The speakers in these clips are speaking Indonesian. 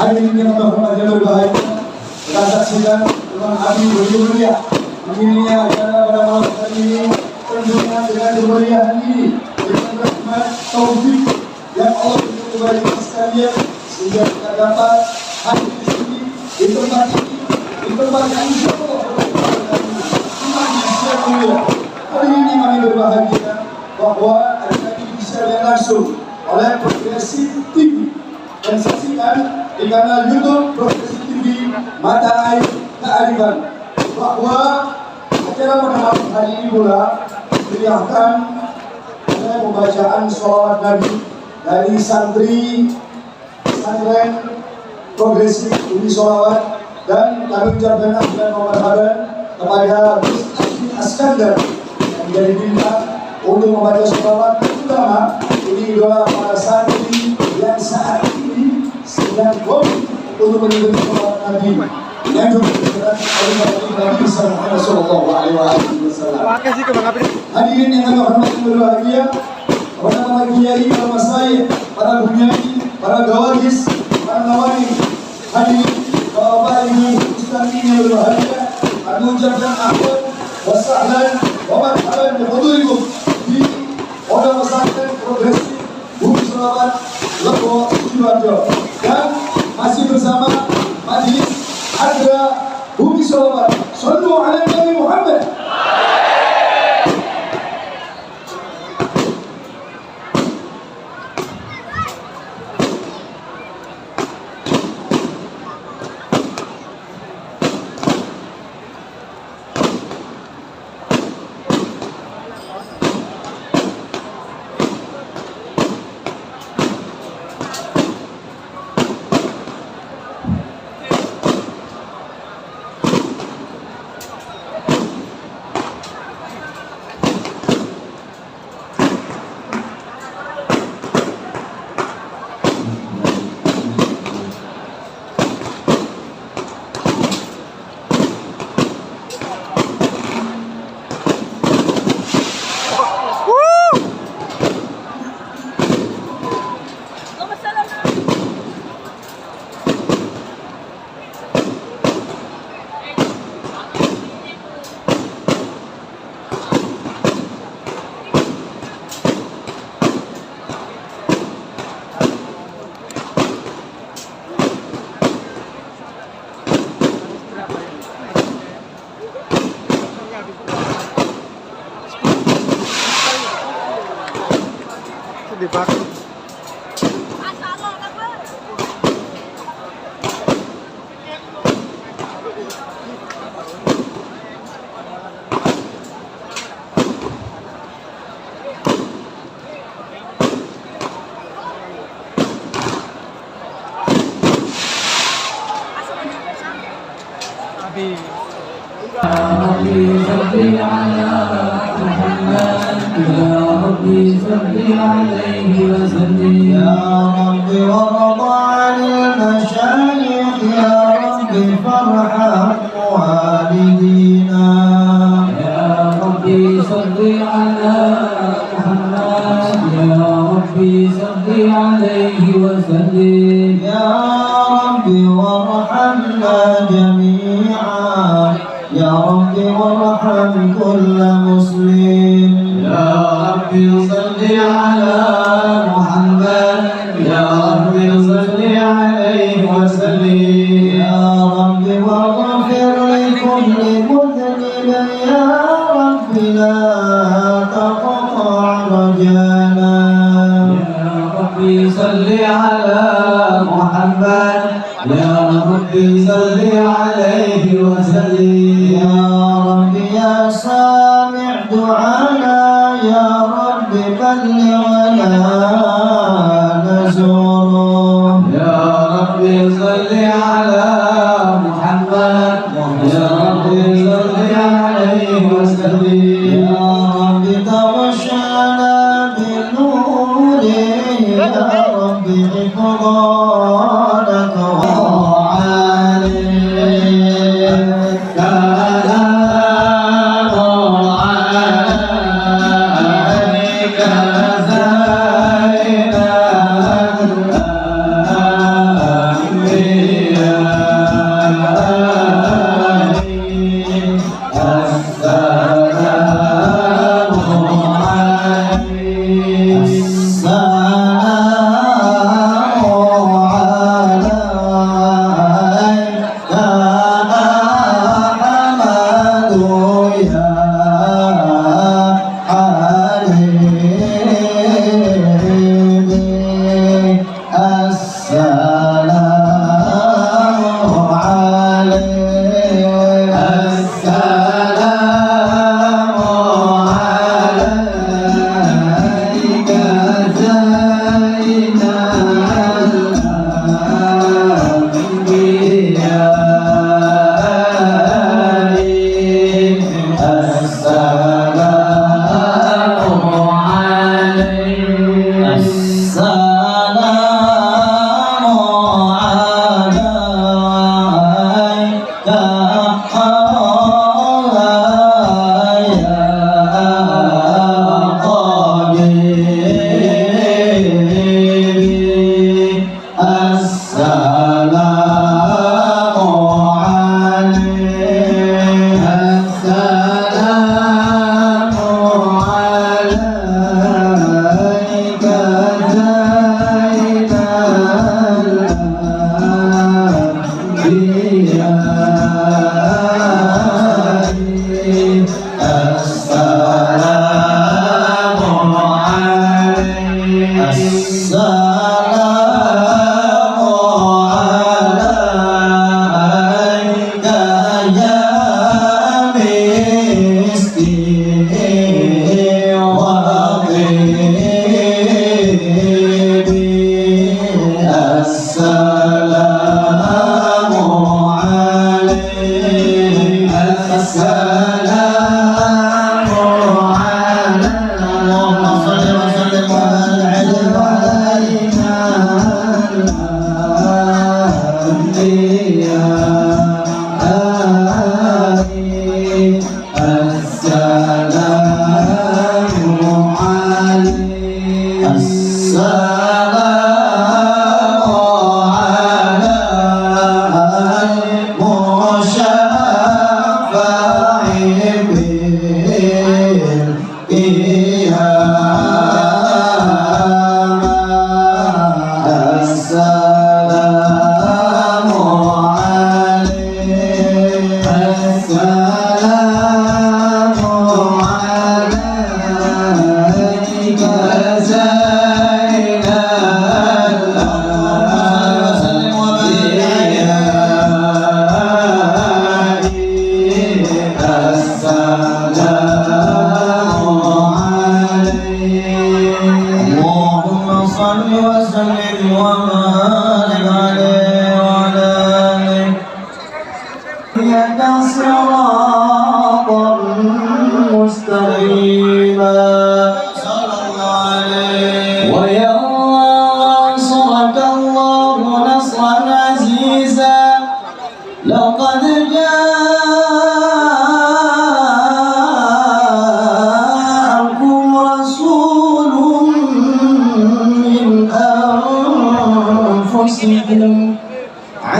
Hadirin yang berbahagia, kita saksikan Imam Abi bermulia begininya acara pada malam hari ini tentunya dengan kemeriahan ini dengan rahmat taufik yang Allah berikan kepada kita sekalian sehingga kita dapat hadir di sini di tempat ini di tempat yang insyaallah hari ini kami berbahagia bahwa acara ini disiarkan langsung oleh Progresif TV dan saksikan di kanal YouTube Progresif TV Mata Air Kearifan, bahwa acara pada malam hari ini pula dimeriahkan oleh pembacaan sholawat Nabi dari santri pesantren Progresif Umi Sholawat, dan kami ucapkan ahlan wa marhaban kepada Gus Askandar yang menjadi bintang untuk membaca sholawat, terutama ini idola para santri yang saat ini sedang hobi untuk mengikuti sholawat Nabi yang juga disebutkan oleh Nabi Sallallahu Alaihi Wasallam. Hadirin yang kami hormati berbahagia, para kiai, para masyayikh, para bunyai, para gawadis, para nawani, hadirin bapak ibu ustadzin yang berbahagia, kami ucapkan ahlan wa sahlan wa marhaban bihudurikum di Pondok Pesantren Progresif Umi Sholawat Lebo Sidoarjo, dan masih bersama majelis Adra Umi Sholawat. Shallu ala Nabi Muhammad. Amen.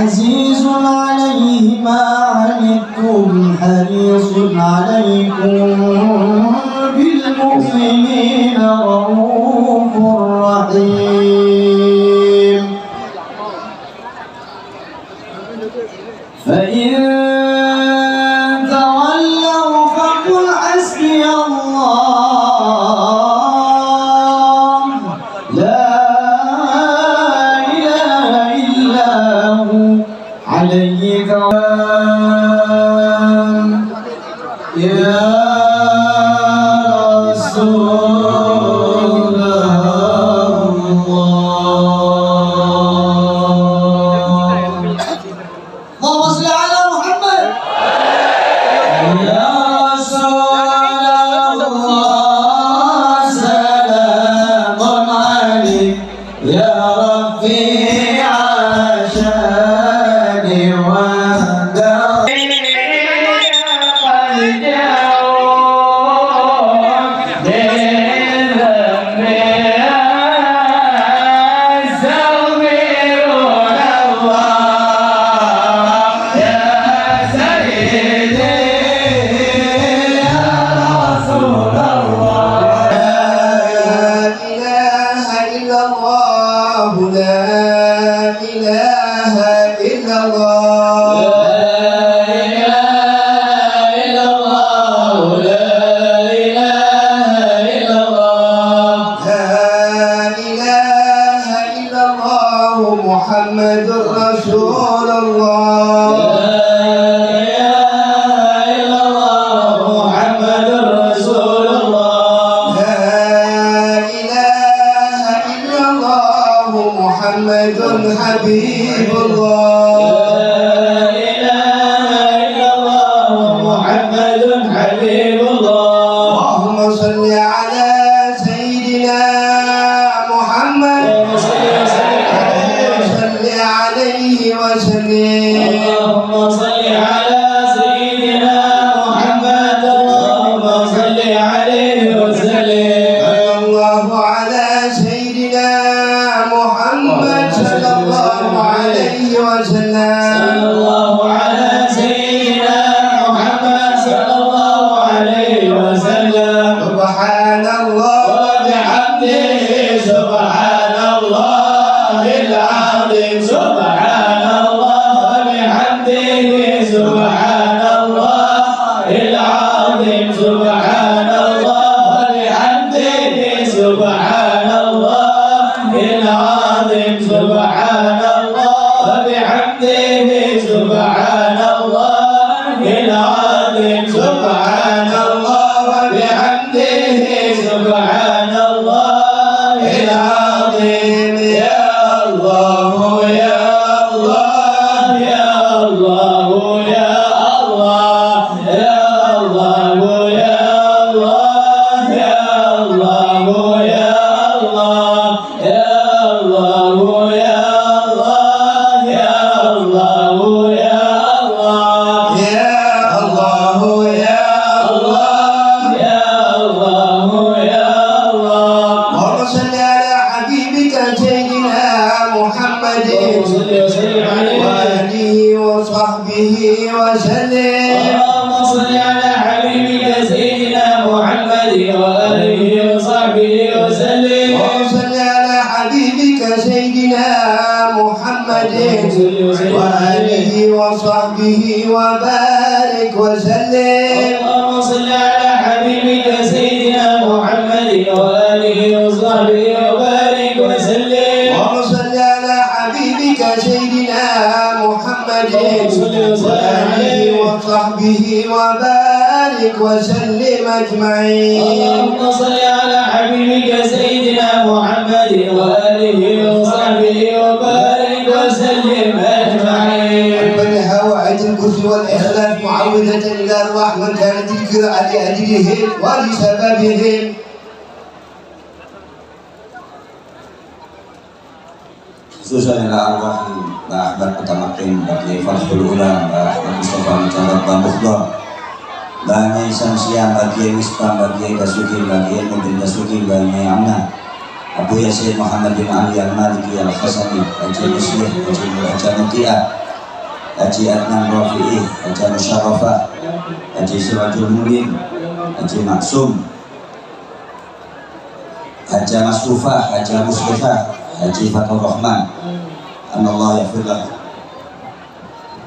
عزيز عليه ما عنتم حريص عليكم بالمؤمنين رؤوف رحيم فإن تولوا فقل حسبي الله لا إله إلا هو عليه توكل يا رسول الله اللهم صل على محمد يا رسول الله سلام عليك يا رفيع شاني محمد رسول الله لا إله إلا الله محمد رسول الله لا إله إلا الله محمد حبيب الله لا إله إلا الله محمد حبيب الله اللهم صل على سيدنا محمد عليه وسلم اللهم صل على سيدنا محمد اللهم صل عليه وسلم الله على سيدنا محمد صلى الله عليه وسلم. صلى الله على سيدنا محمد صلى الله عليه وسلم. سبحان الله وبحمده سبحان الله العظيم. سبحان الله وبحمده سبحان الله العظيم. سبحان الله وبحمده سبحان الله العظيم. سبحان الله وبحمده سبحان الله العظيم. سبحان الله وبحمده سبحان الله العظيم. يا الله يا الله يا الله يا الله يا الله يا الله يا الله يا الله يا الله يا الله يا الله يا الله يا الله يا الله. يا الله يا الله. اللهم صل على حبيبك سيدنا محمد صل وسلم عليه وآله وصحبه وسلم. اللهم صل على حبيبك سيدنا محمد وآله وصحبه وسلم. اللهم صل على حبيبك سيدنا محمد وآله وصحبه وبارك وسلم. اللهم صل على حبيبك سيدنا محمد وآله وصحبه وبارك وسلم. اللهم صل على حبيبك سيدنا محمد وآله وصحبه وبارك وسلم أجمعين. اللهم صل على حبيبك سيدنا محمد وآله وصحبه وبارك وسلم أجمعين. ربنا وعيد الكرسي والإخلاص معوذة إلى الرحمن كانت القراءة لأجلهم ولسببهم. Khususan ila Allah la ahbar utamakin bagi Fathul Ulam la ahbar Mustafa Mujarrad Bamukhdar bagi Samsiam bagi Misbah bagi Dasuki bagi Mubin Dasuki bagi Amna Abu Yasin Muhammad bin Ali Al-Maliki Al-Khasani Haji Muslih Haji Haji Muti'ah Haji Adnan Rafi'i Haji Musharrafah Haji Sirajul Mudin Haji Maksum Haji Masrufah Haji Muslifah Haji Fatul Rahman أن الله يغفر له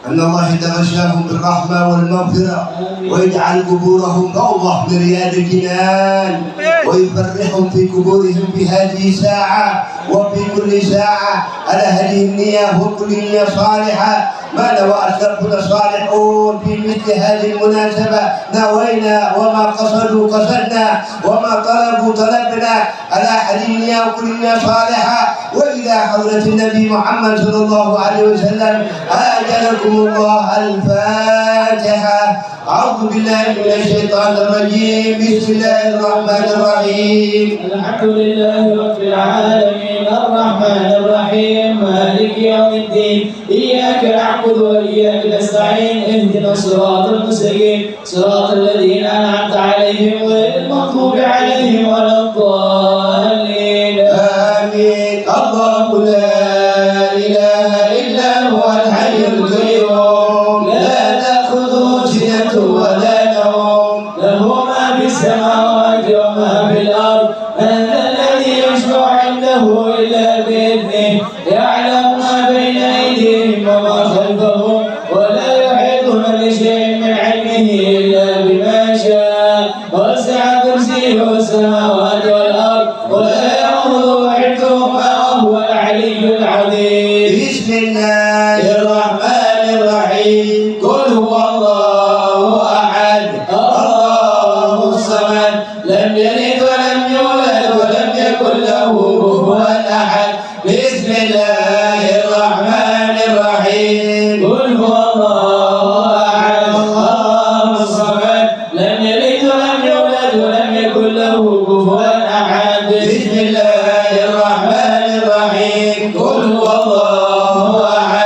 أن الله يتغشاهم بالرحمة والمغفرة ويجعل قبورهم روضة من رياض الجنان ويفرحهم في قبورهم في هذه الساعة وفي كل ساعة على هذه النية وكل نية صالحة ما نوى أسلافنا الصالحون في مثل هذه المناسبة نوينا وما قصدوا قصدنا وما طلبوا طلبنا على هذه النية وكل نية صالحة وإلى حضرة النبي محمد صلى الله عليه وسلم آجلكم الله الفاتحة. أعوذ بالله من الشيطان الرجيم. بسم الله الرحمن الرحيم. الحمد لله رب العالمين الرحمن الرحيم مالك يوم الدين إياك نعبد وإياك نستعين اهدنا الصراط المستقيم صراط الذين أنعمت عليهم غير المغضوب عليهم ولا الضالين. آمين. الله لا إله إلا هو الحي القيوم لا تأخذه سنة ولا نوم له ما في السماوات وما في الأرض من ذا الذي يشفع عنده إلا بإذنه يعلم ما بين أيديهم وما خلفهم ولا يحيطون بشيء من علمه إلا بما شاء وسع كرسيه السماوات والأرض ولا يؤوده حفظهما وهو العلي العظيم. بسم الله الرحمن الرحيم. قل هو الله أحد الله الصمد لم يلد ولم يولد ولم يكن له كفوا أحد. بسم الله الرحمن الرحيم. قل هو الله أحد الله الصمد لم يلد ولم يولد ولم يكن له كفوا أحد. بسم الله الرحمن الرحيم. قل هو الله أحد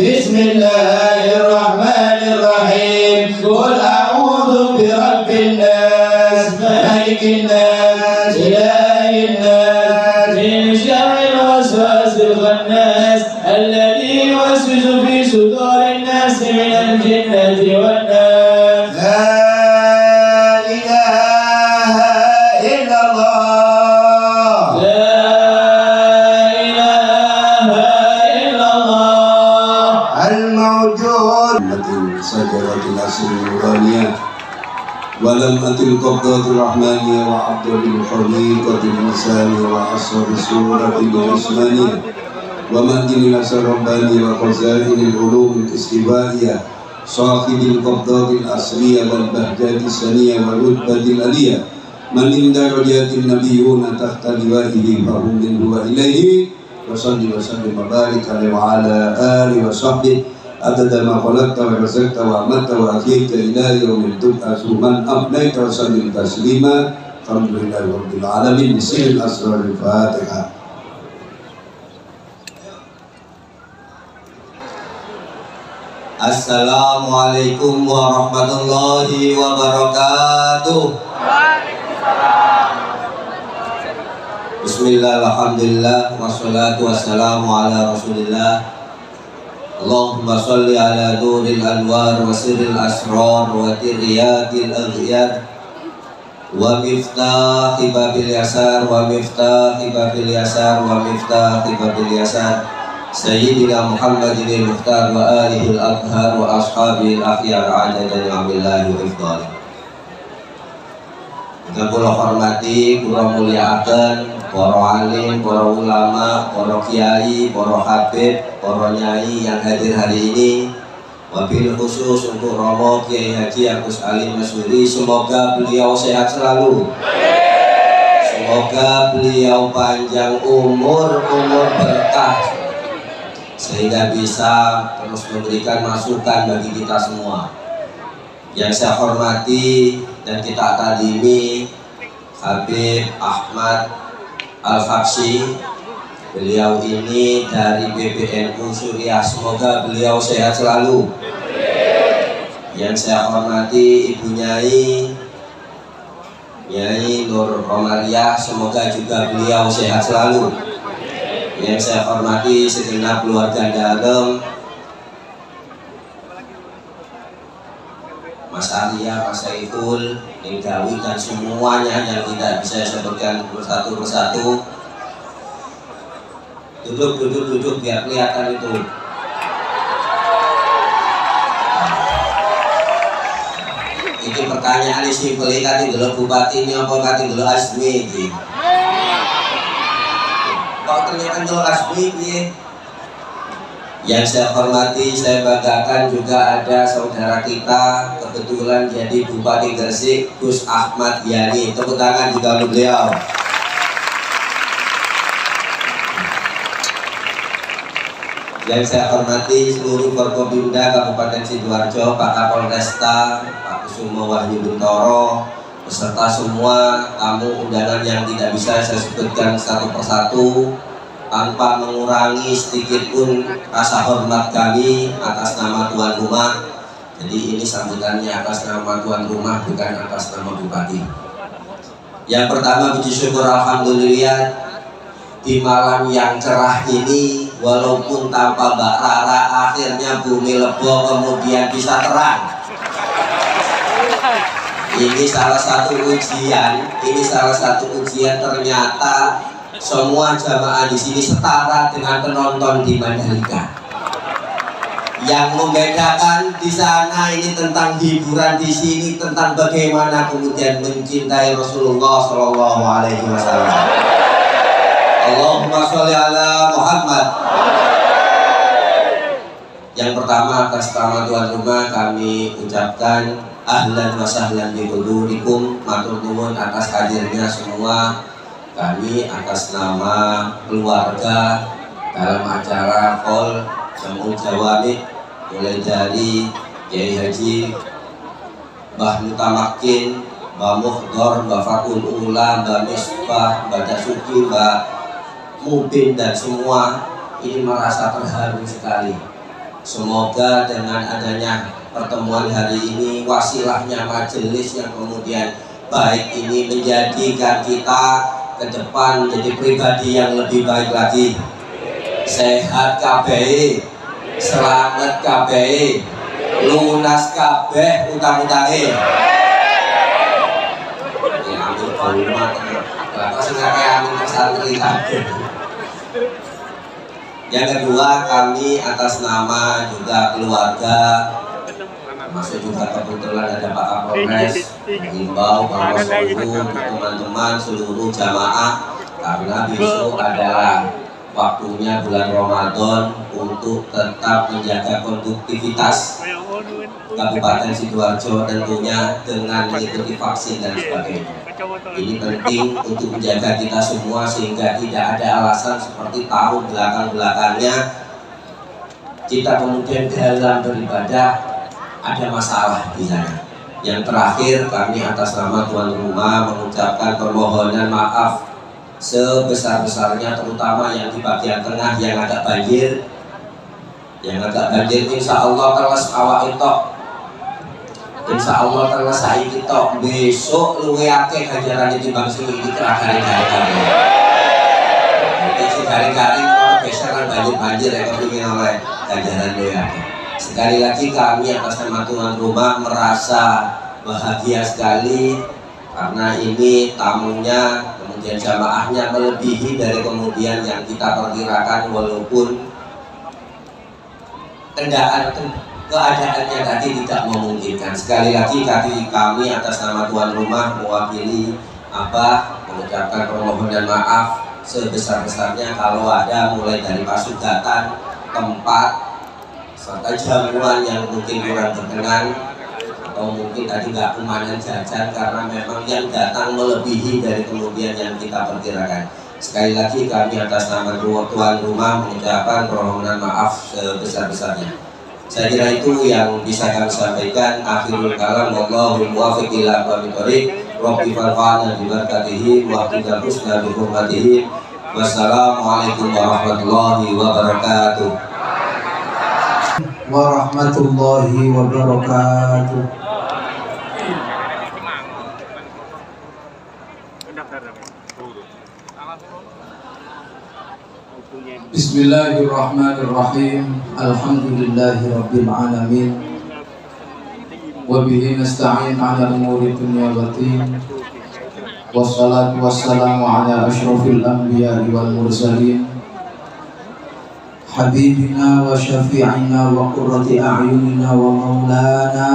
بسم الله الرحمن الرحيم قل أعوذ برب الناس ملك الناس إله الناس من شر الوسواس الخناس الذي يوسوس في صدور الناس من الجنة والناس. لا إله إلا الله. لا إله إلا الله الموجود سجرة العصر النورانية ولمة القبضة الرحمانية وعبد الخليقة الإنسانية وعصر السورة العثمانية ومأدن الأسر الربانية وخزائن العلوم الاستوائية صاحب القبضات الأصلية والبهجات السنية والرتبة العلية من عند رجال النبيون تحت لوائه فهم منه وإليه وصلي وسلم وبارك عليه وعلى آله وصحبه عدد ما خلقت ورزقت وأمت وأحييت إلى يوم تبعث من أمنيت وسلم تسليما. الحمد لله رب العالمين. بسم الأسرار الفاتحة. Assalamualaikum warahmatullahi wabarakatuh. Bismillah, alhamdulillah, wassalatu wassalamu ala rasulillah. Allahumma salli ala nuril anwar wa sirril asrar wa tiryatil aghyar wa miftahi babil yasar wa miftahi babil yasar wa miftahi babil yasar Sayyidina Muhammadin al-Mukhtar wa alihi al-Athhar wa ashabi al-akhyar adada ni'amillahi wa ifdal. Kita kula hormati, kula mulyakaken para alim, para ulama, para kiai, para habib, para nyai yang hadir hari ini. Wabil khusus untuk Romo Kiai Haji Agus Ali Masyuri, semoga beliau sehat selalu. Semoga beliau panjang umur berkah sehingga bisa terus memberikan masukan bagi kita semua. Yang saya hormati dan kita takdimi Habib Ahmad Al-Faksi, beliau ini dari PBNU Suriah, semoga beliau sehat selalu. Yang saya hormati Ibu Nyai Nur Romariah, semoga juga beliau sehat selalu. Yang saya hormati segenap keluarga dalam, Mas Arya, Mas Saiful, Ningawi, dan semuanya yang tidak bisa saya sebutkan satu persatu. Duduk biar kelihatan itu. Ini pertanyaan ini simpel, kati dulu bupati ini apa kati dulu Asmi ini. Kok ternyata dulu Asmi ini. Yang saya hormati, saya banggakan juga ada saudara kita kebetulan jadi Bupati Gresik, Gus Ahmad Yani. Tepuk tangan juga untuk beliau. Yang saya hormati seluruh Forkopimda Kabupaten Sidoarjo, Pak Kapolresta, Pak Kusumo Wahyu Bintoro, beserta semua tamu undangan yang tidak bisa saya sebutkan satu persatu, tanpa mengurangi sedikit pun rasa hormat kami atas nama tuan rumah. Jadi ini sambutannya atas nama tuan rumah, bukan atas nama bupati. Yang pertama, puji syukur alhamdulillah di malam yang cerah ini, walaupun tanpa Mbak Rara, akhirnya bumi Lebo kemudian bisa terang. Ini salah satu ujian, ternyata semua jamaah di sini setara dengan penonton di Mandalika. Yang membedakan di sana ini tentang hiburan, di sini tentang bagaimana kemudian mencintai Rasulullah Shallallahu Alaihi Wasallam. Allahumma sholli ala Muhammad. Yang pertama, atas nama tuan rumah kami ucapkan ahlan wa sahlan bi hudurikum, matur nuwun atas hadirnya semua kami atas nama keluarga dalam acara Hall Jamu Jawami, mulai dari Kiai Haji Mbah Mutamakin, Mbah Muhdor, Mbah Fakul Ula, Mbah Misbah, Mbah Dasuki, Mbah Mubin, dan semua ini merasa terharu sekali Semoga dengan adanya pertemuan hari ini, wasilahnya majelis yang kemudian baik ini menjadikan kita ke depan menjadi pribadi yang lebih baik lagi. Sehat kabeh, selamat kabeh, lunas kabeh utang-utange. Ya amin rumah. Bapak sing amin santri kabeh. Yang kedua, kami atas nama juga keluarga, termasuk juga kebetulan ada Pak Kapolres, mengimbau bahwa seluruh teman-teman, seluruh jamaah, karena besok adalah waktunya bulan Ramadan untuk tetap menjaga konduktivitas Kabupaten Sidoarjo tentunya dengan mengikuti vaksin dan sebagainya. Ini penting untuk menjaga kita semua sehingga tidak ada alasan seperti tahun belakang-belakangnya kita kemudian dalam beribadah ada masalah di sana. Yang terakhir, kami atas nama tuan rumah mengucapkan permohonan maaf sebesar-besarnya, terutama yang di bagian tengah yang agak banjir. Yang agak banjir insya Allah teles awak itu, insya Allah teles saiki tok, besok luwe akeh ganjaran di bangsa ini keragane gawe-gawe. Jadi si garing-garing kalau geseran banjir-banjir ya kepingin oleh ganjaran luwe akeh. Sekali lagi kami atas nama tuan rumah merasa bahagia sekali karena ini tamunya kemudian jamaahnya melebihi dari kemudian yang kita perkirakan, walaupun keadaannya tadi tidak memungkinkan. Sekali lagi kami atas nama tuan rumah mewakili Abah mengucapkan permohonan maaf sebesar-besarnya kalau ada mulai dari pasugatan, tempat, serta jamuan yang mungkin kurang berkenan atau mungkin tadi nggak kemanan jajan karena memang yang datang melebihi dari kemudian yang kita perkirakan. Sekali lagi kami atas nama tuan rumah mengucapkan permohonan maaf sebesar-besarnya. Saya kira itu yang bisa kami sampaikan. Akhirul kalam, wallahu muwaffiq ila aqwamit thoriq. Rabbi farfa'na bi barakatihi wa qina husna bi hurmatihi. Wassalamualaikum warahmatullahi wabarakatuh. Warahmatullahi wabarakatuh. Bismillahirrahmanirrahim. Alhamdulillahi rabbil alamin. Wa bihi nasta'in 'ala umuri dunya wad din. Wassalatu wassalamu 'ala asyrofil anbiya'i wal mursalin. Habibina wa syafi'ina wa qurrati a'yunina wa maulana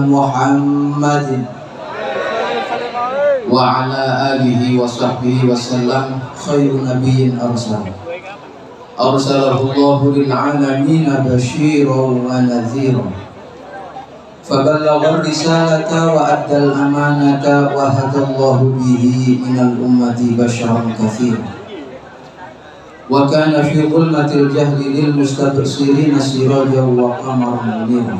Muhammadin wa ala alihi wa sahbihi wa sallam khairu nabiyyin arsalahullahu lil alamin basyiran wa nadhiran faballagha risalata wa addal amanata wa hadallahu bihi minal ummati basyaran katsiran wa kana fi dhulmatil jahli lil mustabsirina sirajan wa qamaran munira.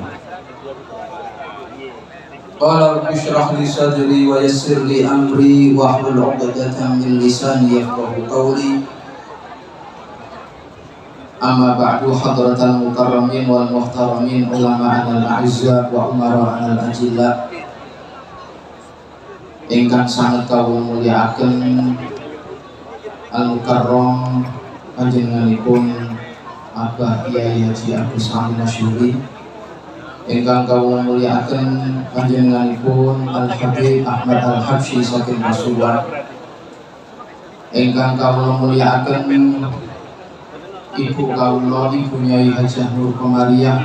Qala rabbi shrah li sadri wa yassir li amri wa hlul 'uqdatam min lisani yafqahu qawli. Amma ba'du, hadratal mukarramin wal muhtaramin, ulama al a'izza wa umara al ajilla ingkang sangat kawula mulyakaken al mukarram panjenenganipun Abah Kyai Haji Agus Salim Masyuri, ingkang kawula mulyakaken panjenenganipun Al Habib Ahmad Al Habsyi saking Pasuruan, ingkang kawula mulyakaken Ibu kawula Ibu Nyai Hajah Nur Komariah,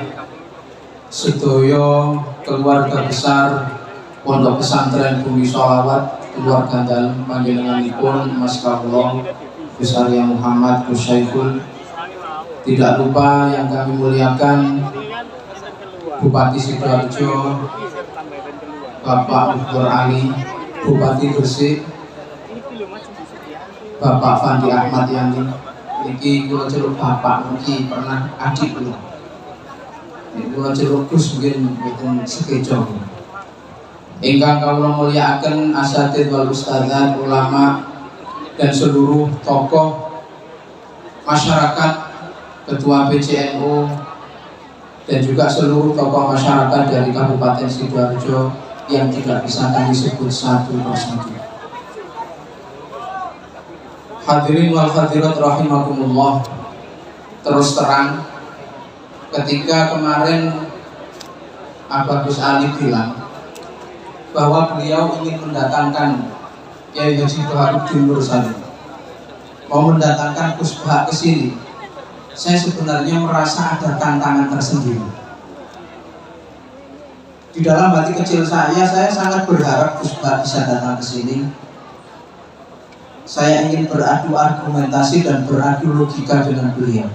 sedaya keluarga besar Pondok Pesantren Bumi Sholawat, keluarga dalem panjenenganipun Mas kawula Gus Arya Muhammad Gus Syaiful. Tidak lupa yang kami muliakan Bupati Sidoarjo Bapak Dr. Ali, Bupati Gresik Bapak Fandi Ahmad Yani. Iki kula celuk bapak mungkin pernah adik kula. Iki kula celuk Gus mungkin mboten sekejo. Ingkang kawula mulyakaken asatidz wal ustadzat, ulama dan seluruh tokoh masyarakat, ketua PCNU, dan juga seluruh tokoh masyarakat dari Kabupaten Sidoarjo yang tidak bisa kami sebut satu persatu. Hadirin wal hadirat rahimakumullah. Terus terang, ketika kemarin Abah Gus Ali bilang bahwa beliau ingin mendatangkan Kiai Haji Baharuddin Mursalim, mau mendatangkan Gus Bah ke sini, saya sebenarnya merasa ada tantangan tersendiri. Di dalam hati kecil saya sangat berharap Gus Bah bisa datang ke sini. Saya ingin beradu argumentasi dan beradu logika dengan beliau.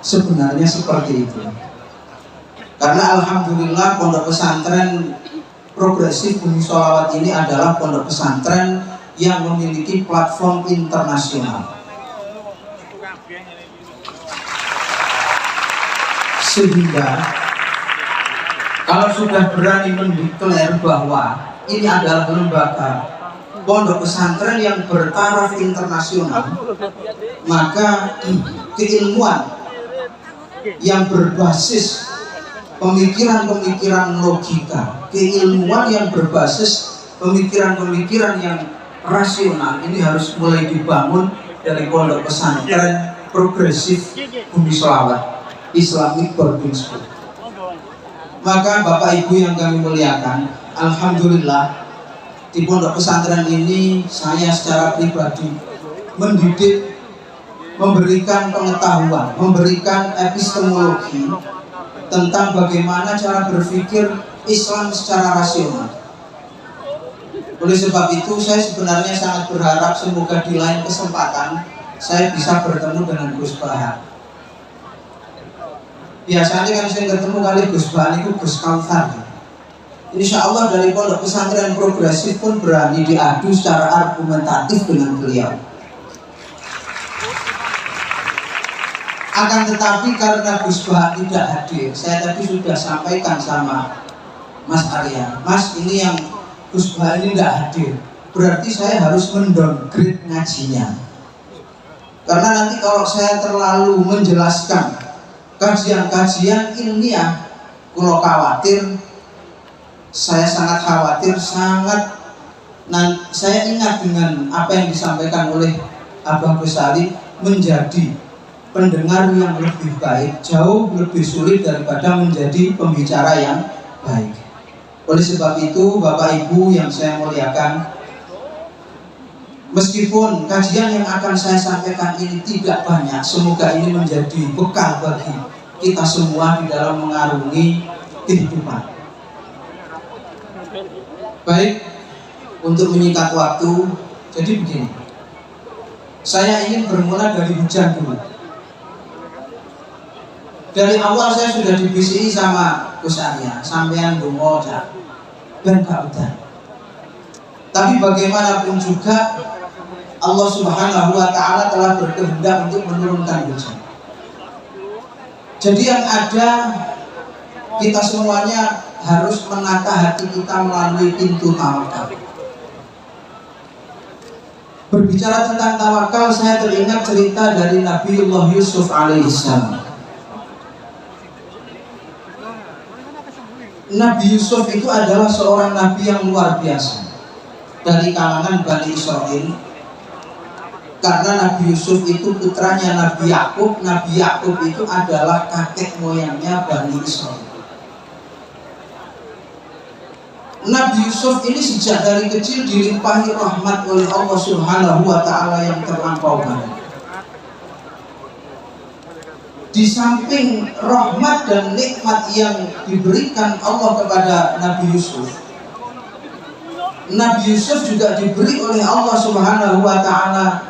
Sebenarnya seperti itu. Karena alhamdulillah pondok pesantren Progresif Bumi Sholawat ini adalah pondok pesantren yang memiliki platform internasional. Sehingga kalau sudah berani mendeklar bahwa ini adalah lembaga pondok pesantren yang bertaraf internasional, maka keilmuan yang berbasis pemikiran-pemikiran logika, keilmuan yang berbasis pemikiran-pemikiran yang rasional ini harus mulai dibangun dari pondok pesantren Progresif Bumi Sholawat Islamic Boarding School. Maka Bapak Ibu yang kami muliakan, alhamdulillah di pondok pesantren ini saya secara pribadi mendidik, memberikan pengetahuan, memberikan epistemologi tentang bagaimana cara berpikir Islam secara rasional. Oleh sebab itu saya sebenarnya sangat berharap semoga di lain kesempatan saya bisa bertemu dengan Gus Bah. Biasanya kan saya ketemu kali Gus Bah itu Gus Kautsar. Insya Allah dari pondok pesantren Progresif pun berani diadu secara argumentatif dengan beliau. Akan tetapi karena Gus Bah tidak hadir, saya tadi sudah sampaikan sama Mas Arya, Mas ini yang Gus Bah ini tidak hadir, berarti saya harus mendowngrade ngajinya. Karena nanti kalau saya terlalu menjelaskan kajian-kajian ilmiah, kalau khawatir, saya sangat khawatir, saya ingat dengan apa yang disampaikan oleh Abah Gus Ali, menjadi pendengar yang lebih baik jauh lebih sulit daripada menjadi pembicara yang baik. Oleh sebab itu Bapak Ibu yang saya muliakan, meskipun kajian yang akan saya sampaikan ini tidak banyak, semoga ini menjadi bekal bagi kita semua di dalam mengarungi kehidupan. Baik, untuk menyingkat waktu, jadi begini, saya ingin bermula dari hujan dulu. Dari awal saya sudah dibisiki sama Gus Arya, sampean dongo dan gak udah. Tapi bagaimanapun juga Allah Subhanahu wa Ta'ala telah berkehendak untuk menurunkan hujan. Jadi yang ada, kita semuanya harus menata hati kita melalui pintu tawakal. Berbicara tentang tawakal, saya teringat cerita dari Nabiullah Yusuf alaihissalam. Nabi Yusuf itu adalah seorang nabi yang luar biasa dari kalangan Bani Israel. Karena Nabi Yusuf itu putranya Nabi Yakub. Nabi Yakub itu adalah kakek moyangnya Bani Israel. Nabi Yusuf ini sejak dari kecil dilimpahi rahmat oleh Allah Subhanahu wa Ta'ala yang terlampau banyak. Di samping rahmat dan nikmat yang diberikan Allah kepada Nabi Yusuf, Nabi Yusuf juga diberi oleh Allah Subhanahu wa Ta'ala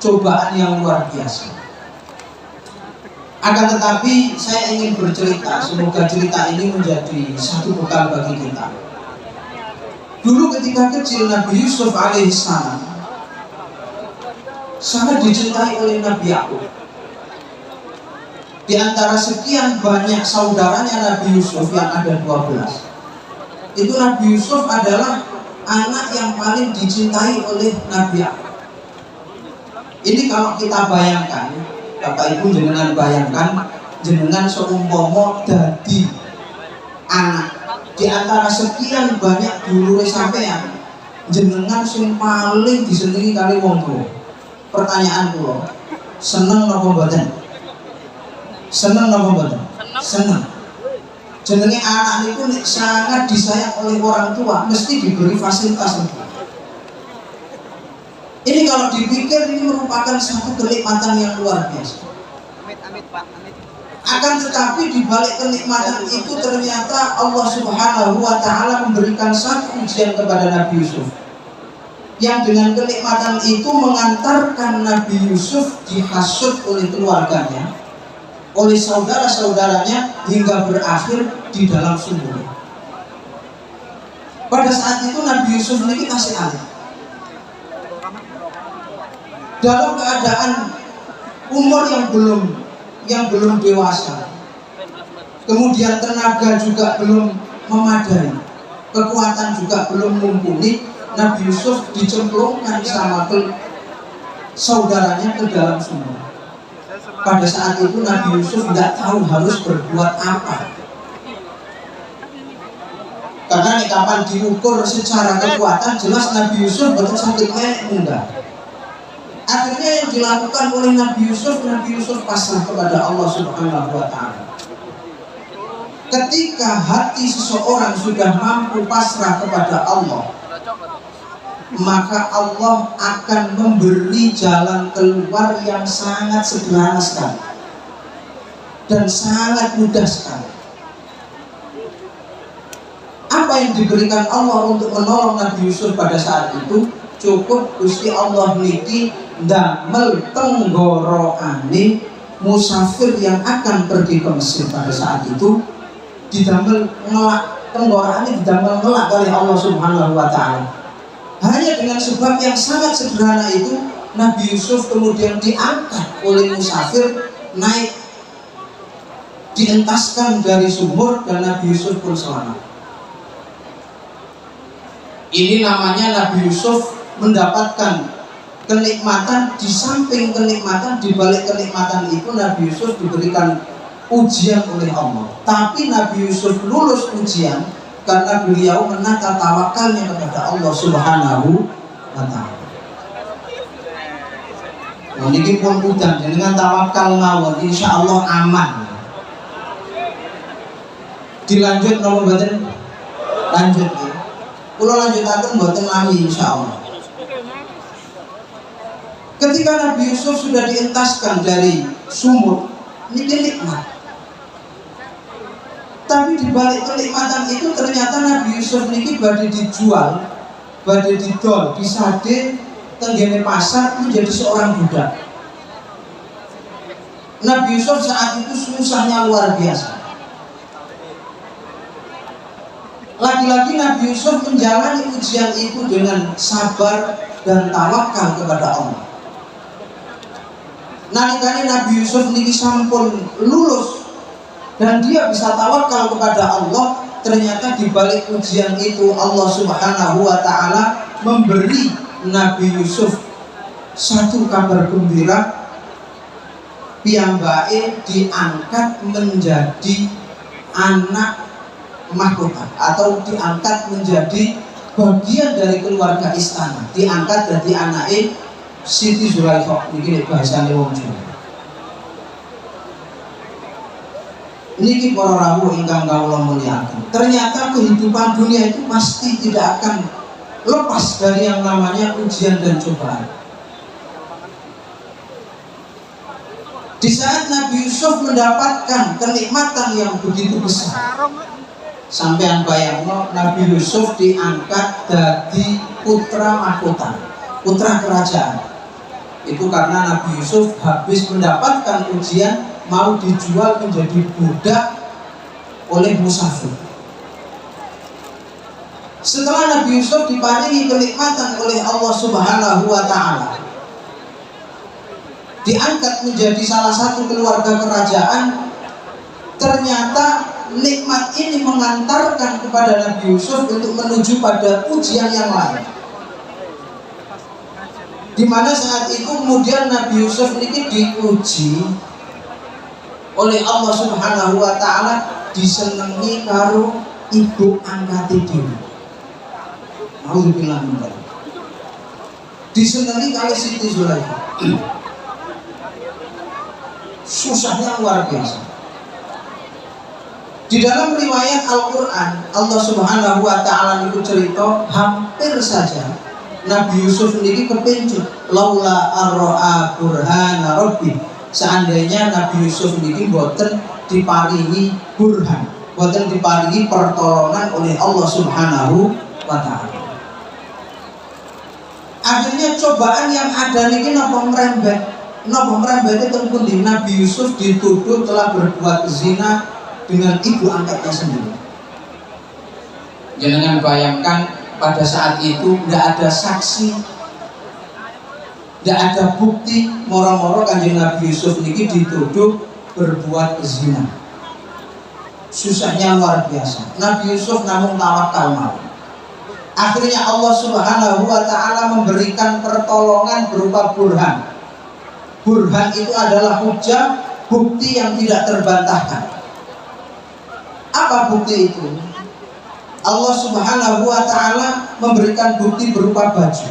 cobaan yang luar biasa. Akan tetapi saya ingin bercerita, semoga cerita ini menjadi satu bekal bagi kita. Dulu ketika kecil Nabi Yusuf alaihissalam sangat dicintai oleh Nabi Yakub. Di antara sekian banyak saudaranya Nabi Yusuf yang ada 12, itu Nabi Yusuf adalah anak yang paling dicintai oleh Nabi Yakub. Ini kalau kita bayangkan, Bapak Ibu jangan bayangkan, jenengan seumpama dadi anak di antara sekian banyak dulure sampean, jenengan sing paling disenengi kali wong tuwa. Pertanyaan kula, seneng napa mboten? Seneng napa mboten? Seneng. Jenenge anak niku sangat disayang oleh orang tua, mesti diberi fasilitas lebih. Ini kalau dipikir ini merupakan satu kenikmatan yang luar biasa. Akan tetapi di balik kenikmatan itu ternyata Allah Subhanahu wa Ta'ala memberikan satu ujian kepada Nabi Yusuf, yang dengan kenikmatan itu mengantarkan Nabi Yusuf dihasut oleh keluarganya, oleh saudara-saudaranya, hingga berakhir di dalam sumur. Pada saat itu Nabi Yusuf ini kasih alit dalam keadaan umur yang belum dewasa, kemudian tenaga juga belum memadai, kekuatan juga belum mumpuni. Nabi Yusuf dicemplungkan sama saudaranya ke dalam sumur. Pada saat itu Nabi Yusuf tidak tahu harus berbuat apa, karena kapan diukur secara kekuatan jelas Nabi Yusuf betul sakit muda. Akhirnya yang dilakukan oleh Nabi Yusuf pasrah kepada Allah Subhanahu wa Ta'ala. Ketika hati seseorang sudah mampu pasrah kepada Allah, maka Allah akan memberi jalan keluar yang sangat sederhana sekali dan sangat mudah sekali. Apa yang diberikan Allah untuk menolong Nabi Yusuf pada saat itu? Cukup Gusti Allah niki damel tenggoroane musafir yang akan pergi ke Mesir pada saat itu, didamel ngelak tenggoroane, didamel ngelak oleh Allah Subhanahu wa Ta'ala. Hanya dengan sebab yang sangat sederhana itu, Nabi Yusuf kemudian diangkat oleh musafir, naik, dientaskan dari sumur, dan Nabi Yusuf pun selamat. Ini namanya Nabi Yusuf mendapatkan kenikmatan. Di samping kenikmatan, di balik kenikmatan itu Nabi Yusuf diberikan ujian oleh Allah. Tapi Nabi Yusuf lulus ujian karena beliau menata tawakalnya kepada Allah Subhanahu wa Ta'ala. Ini pun udah dengan tawakal mawon, insya Allah aman. Dilanjut nomor batin, lanjut ya. Pulau lanjutakan batin lami insya Allah. Ketika Nabi Yusuf sudah dientaskan dari sumur, ini nikmat. Tapi di balik kenikmatan itu ternyata Nabi Yusuf ini badhe dijual, badhe didol, disade tenggene pasar menjadi seorang budak. Nabi Yusuf saat itu susahnya luar biasa. Lagi-lagi Nabi Yusuf menjalani ujian itu dengan sabar dan tawakal kepada Allah. Nalikane Nabi Yusuf niki sampun lulus dan dia bisa tawakal kepada Allah, ternyata di balik ujian itu Allah Subhanahu wa Ta'ala memberi Nabi Yusuf satu kabar gembira, piyambake diangkat menjadi anak mahkota atau diangkat menjadi bagian dari keluarga istana, diangkat dari anaknya Siti Zulaikha. Niki bahasane wong Jawa. Niki para rawuh ingkang kawula mulyakaken. Ternyata kehidupan dunia itu pasti tidak akan lepas dari yang namanya ujian dan cobaan. Di saat Nabi Yusuf mendapatkan kenikmatan yang begitu besar, sampean bayangno Nabi Yusuf diangkat dari putra mahkota, putra kerajaan. Itu karena Nabi Yusuf habis mendapatkan ujian, mau dijual menjadi budak oleh musafir. Setelah Nabi Yusuf diparingi kenikmatan oleh Allah Subhanahu wa Ta'ala, diangkat menjadi salah satu keluarga kerajaan, ternyata nikmat ini mengantarkan kepada Nabi Yusuf untuk menuju pada ujian yang lain, di mana saat itu kemudian Nabi Yusuf ini diuji oleh Allah Subhanahu wa taala disenengi karo ibu angkate dhewe. Alhamdulillah. Disenengi kali Siti Zulaikha. Susahnya luar biasa. Di dalam riwayat Al-Quran, Allah Subhanahu wa ta'ala itu cerita hampir saja Nabi Yusuf ini kepencut laula arro'a burhana rabbi. Seandainya Nabi Yusuf ini boten diparingi burhan, boten diparingi pertolongan oleh Allah Subhanahu wa ta'ala. Akhirnya cobaan yang ada ini napa merembet itu di Nabi Yusuf dituduh telah berbuat zina dengan ibu angkatnya sendiri. Jangan bayangkan pada saat itu tidak ada saksi, tidak ada bukti, moro-moro Kanjeng Nabi Yusuf ini dituduh berbuat zina. Susahnya luar biasa. Nabi Yusuf namun tawakal mawon. Akhirnya Allah Subhanahu wa ta'ala memberikan pertolongan berupa burhan. Burhan itu adalah hujjah, bukti yang tidak terbantahkan. Apa bukti itu? Allah Subhanahu wa ta'ala memberikan bukti berupa baju.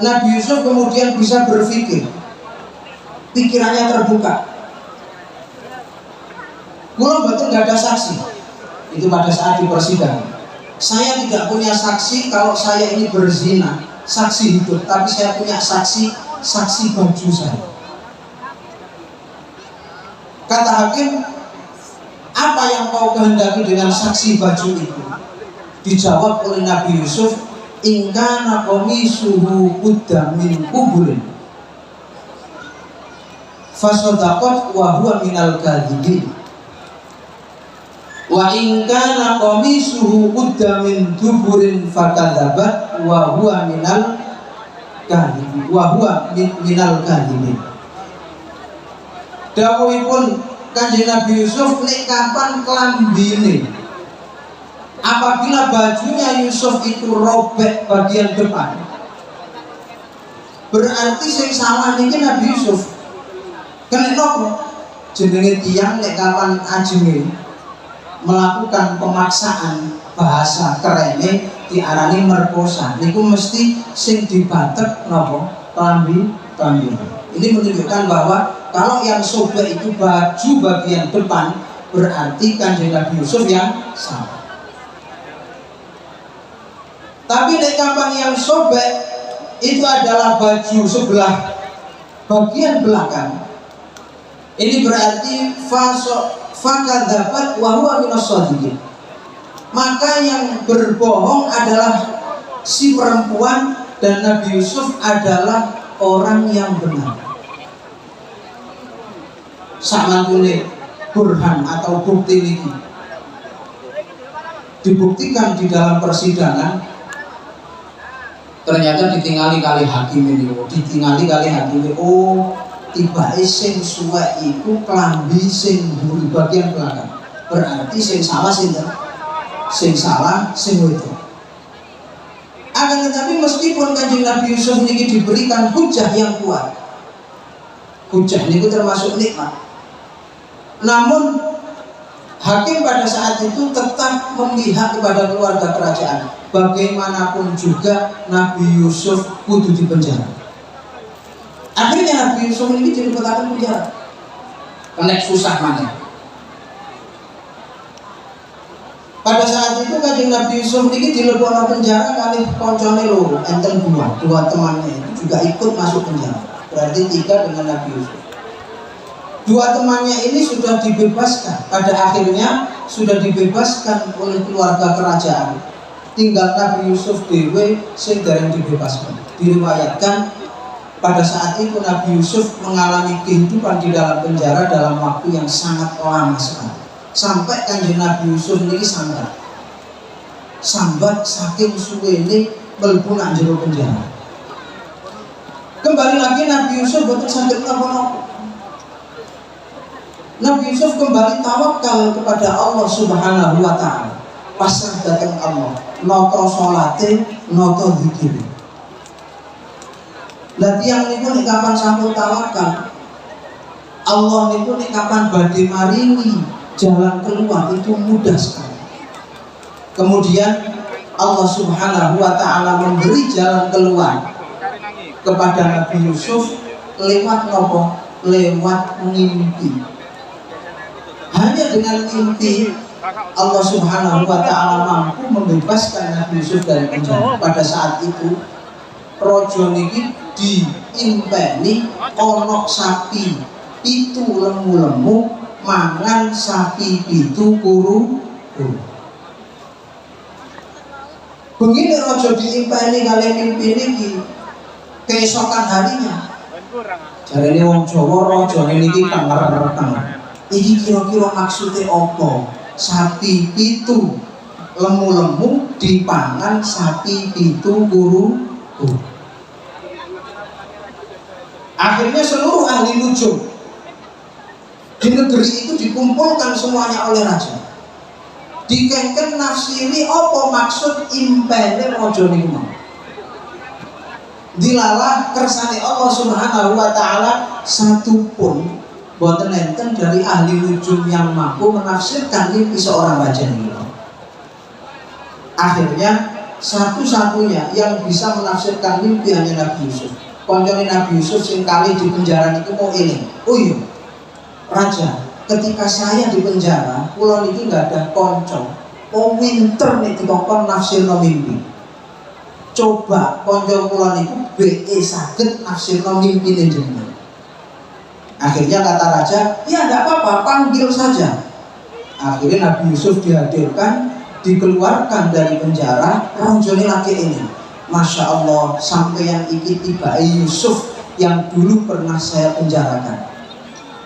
Nabi Yusuf kemudian bisa berpikir, pikirannya terbuka. Kalau betul nggak ada saksi, itu pada saat di persidangan. Saya tidak punya saksi kalau saya ini berzina, saksi hidup, tapi saya punya saksi baju saya. Kata hakim, apa yang kau kehendaki dengan saksi baju itu? Dijawab oleh Nabi Yusuf, in kana qamisuhu qudda min quburin fasadaqat wa huwa minal kadhibin wa in kana qamisuhu qudda min duburin fakadzabat wa huwa minal kadhibin minal kadhibin. Dawuhipun Kanjeng Nabi Yusuf, nek kapan klambine, apabila bajunya Yusuf itu robek bagian depan, berarti sing salah niki Nabi Yusuf. Kena nopo? Jenenge tiyang nek kapan ajenge melakukan pemaksaan, bahasa kerene diarani merkosa, niku mesti sing dibatek nopo? Klambi. Ini menunjukkan bahwa kalau yang sobek itu baju bagian depan, berarti Kanjeng Nabi Yusuf yang salah. Tapi nek kapan yang sobek itu adalah baju sebelah bagian belakang, ini berarti fakadzabat wa huwa minas shadiqin. Maka yang berbohong adalah si perempuan dan Nabi Yusuf adalah orang yang benar. Samantune burhan atau bukti ini dibuktikan di dalam persidangan, ternyata ditinggali kali hakim ini. Oh, tiba sing suwek iku klambi sing mburi bagian belakang. Berarti sing salah sing itu. Akan tetapi meskipun Kanjeng Nabi Yusuf ini diberikan hujah yang kuat, hujah ini termasuk nikmat, namun hakim pada saat itu tetap memihak kepada keluarga kerajaan. Bagaimanapun juga Nabi Yusuf kudu dipenjara. Akhirnya Nabi Yusuf ini dilebetaken penjara. Kena susah mana. Pada saat itu Kanjeng Nabi Yusuf ini dilebokno penjara kali koncone loro, enten dua temannya itu juga ikut masuk penjara. Berarti 3 dengan Nabi Yusuf. 2 temannya ini sudah dibebaskan. Pada akhirnya sudah dibebaskan oleh keluarga kerajaan. Tinggal Nabi Yusuf dewe sing dereng dibebaskan. Diriwayatkan pada saat itu Nabi Yusuf mengalami kehidupan di dalam penjara dalam waktu yang sangat lama sekali. Sampai Kanjeng Nabi Yusuf ini sambat saking suwene mlebu nang jero penjara. Kembali lagi Nabi Yusuf boten saged napa-napa. Nabi Yusuf kembali tawakal kepada Allah Subhanahu wa ta'ala. Pasrah datang Allah, noto salate, noto zikir. Lah tiyang niku nek kapan sampun tawakal, Allah niku nek kapan badhe maringi jalan keluar itu mudah sekali. Kemudian Allah Subhanahu wa taala memberi jalan keluar kepada Nabi Yusuf lewat nopo? Lewat mimpi. Hanya dengan mimpi Allah Subhanahu wa taala mampu membebaskan Nabi Yusuf dari penjara. Pada saat itu rojo niki diimpeni ono sapi pitu lemu-lemu mangan sapi pitu kuru. Begini rojo diimpeni kali mimpi niki keesokan harinya. Jarene wong Jawa rojo niki kanger-kanger. Iki kira-kira maksudnya apa? Sapi pitu lemu-lemu dipangan sapi pitu kuru. Akhirnya seluruh ahli nujum di negeri itu dikumpulkan semuanya oleh raja. Dikengken nafsiri apa maksud impene rojo niku. Dilalah kersane Allah Subhanahu wa taala satupun boten enten dari ahli nujum yang mampu menafsirkan mimpi seorang raja niku. Akhirnya satu-satunya yang bisa menafsirkan mimpi hanya Nabi Yusuf. Konjone Nabi Yusuf sing kali di penjara niku mau eling. Oh iya, Raja, ketika saya di penjara, kula niki nggak ada konco. Oh winter nih dikongkon nafsirno mimpi. Coba konco kula niku BE saged nafsirno mimpi jenengan. Akhirnya kata raja, ya tidak apa-apa, panggil saja. Akhirnya Nabi Yusuf dihadirkan, dikeluarkan dari penjara. Ronjoni laki ini, Masya Allah, sampai yang iki tiba Yusuf yang dulu pernah saya penjarakan.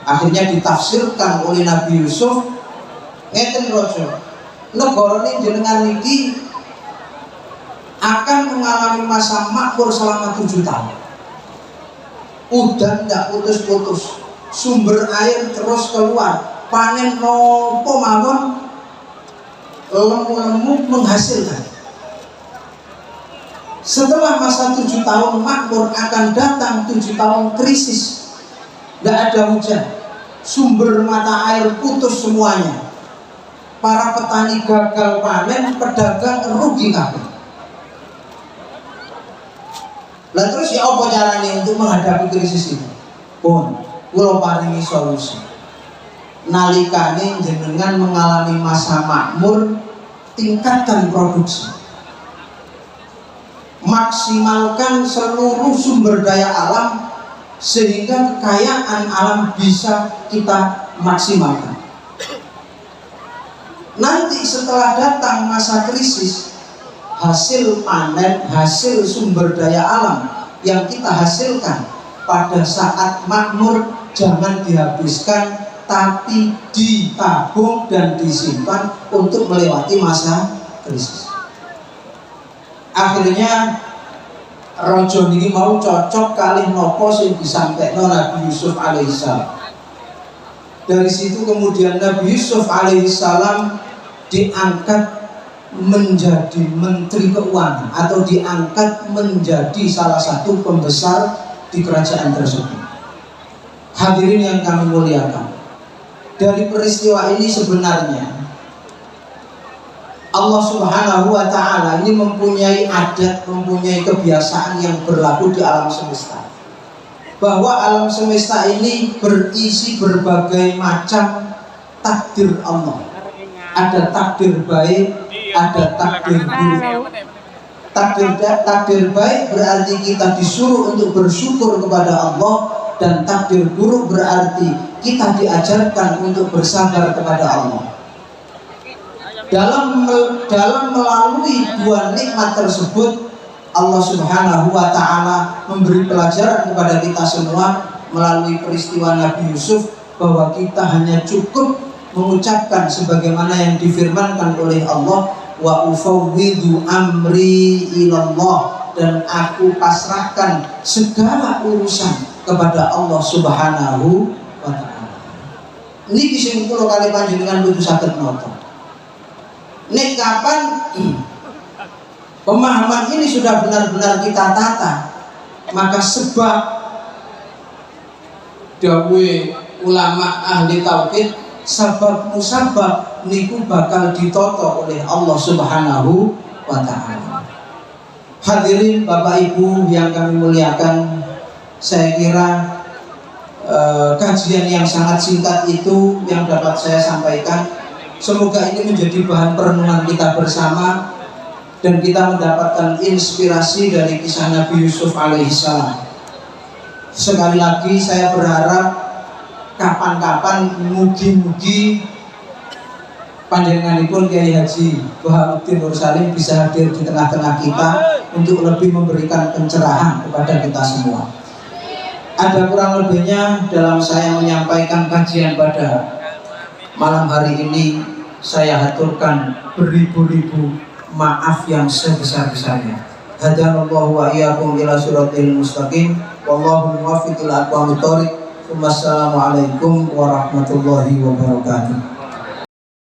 Akhirnya ditafsirkan oleh Nabi Yusuf, ngeten rojo, negara ini jenengan niki akan mengalami masa makmur selama 7 tahun. Udan tidak putus-putus, sumber air terus keluar, panen nopo mawon, lemu-lemu menghasilkan. Setelah masa 7 tahun makmur akan datang 7 tahun krisis, tidak ada hujan, sumber mata air putus semuanya, para petani gagal panen, pedagang rugi kabeh. Lah terus ya apa caranya untuk menghadapi krisis ini? Pun kula paringi solusi. Nalikane jenengan mengalami masa makmur, tingkatkan produksi. Maksimalkan seluruh sumber daya alam sehingga kekayaan alam bisa kita maksimalkan. Nanti setelah datang masa krisis, hasil panen, hasil sumber daya alam yang kita hasilkan pada saat makmur jangan dihabiskan, tapi ditabung dan disimpan untuk melewati masa krisis. Akhirnya rojo ini mau cocok kali nopo sing disampaikan Nabi Yusuf alaihissalam. Dari situ kemudian Nabi Yusuf alaihissalam diangkat menjadi menteri keuangan atau diangkat menjadi salah satu pembesar di kerajaan tersebut. Hadirin yang kami muliakan, dari peristiwa ini sebenarnya Allah Subhanahu wa ta'ala ini mempunyai adat, mempunyai kebiasaan yang berlaku di alam semesta, bahwa alam semesta ini berisi berbagai macam takdir Allah. Ada takdir baik, ada takdir buruk. Takdir baik berarti kita disuruh untuk bersyukur kepada Allah, dan takdir buruk berarti kita diajarkan untuk bersabar kepada Allah. Dalam melalui dua nikmat tersebut, Allah Subhanahu wa ta'ala memberi pelajaran kepada kita semua melalui peristiwa Nabi Yusuf, bahwa kita hanya cukup mengucapkan sebagaimana yang difirmankan oleh Allah, wa ufawwidu amri ilallah, dan aku pasrahkan segala urusan kepada Allah Subhanahu wa ta'ala. Niki sing kula kali panjenengan kudu saged nata. Nek kapan pemahaman ini sudah benar-benar kita tata, maka sebab dawuhe ulama ahli tauhid, sabab musabab niku bakal ditoto oleh Allah Subhanahu wa ta'ala. Hadirin Bapak Ibu yang kami muliakan, saya kira kajian yang sangat singkat itu yang dapat saya sampaikan. Semoga ini menjadi bahan perenungan kita bersama dan kita mendapatkan inspirasi dari kisah Nabi Yusuf alaihissalam. Sekali lagi saya berharap kapan-kapan mugi-mugi panjenenganipun Kiai Haji Bahamuddin Nur Salim bisa hadir di tengah-tengah kita untuk lebih memberikan pencerahan kepada kita semua. Ada kurang lebihnya dalam saya menyampaikan kajian pada malam hari ini, saya haturkan beribu-ribu maaf yang sebesar-besarnya. Hadanallahu wa iyyakum ila siratal mustaqim. Wallahu muwaffiq ila aqwamit thoriq. Wassalamualaikum warahmatullahi wabarakatuh.